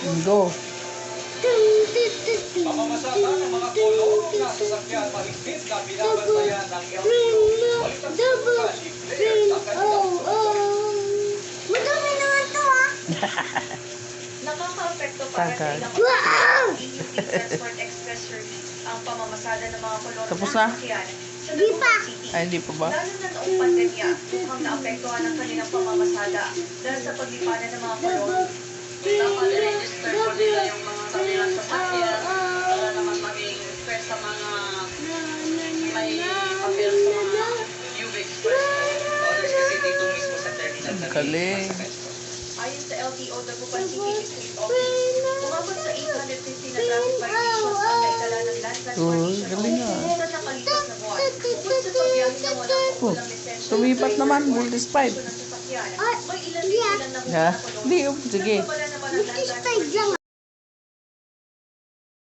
Go. Pamamasada ng mga kolorong na sasakyan mahigpit na binabantayan ng LTO. Balitang sa chief players ang kanilang Madami naman to ah. Nakaka-apekto para sa ilang EUP Transport Express Service ang pamamasada ng mga kolorong Tapos na? sasakyan sa Di pa. Luzon City. Ay, hindi pa ba? Lalo na noong pandemya, mukhang naapektuhan ang kanilang pamamasada dahil sa paglipanan ng mga kolor. Dapat i-register po nila yung mga kanilang sasakyan para naman maging fair sa mga may papel sa mga UV Express. Orders kasi dito mismo sa terminal sa Galing. Ayon sa LTO Dagupan City District Office, umabot sa 850 na traffic violations ang naitala ng Land Transportation galing ah. Office sa nakalipas na buwan. Bukod sa pagbiyahe na walang paulang lisensya, Tumipat naman, multi-spike. ng sasakyan, may ilan din silang Ha? nakuha na kolor. Hindi, sige. Nagpabala naman ang Land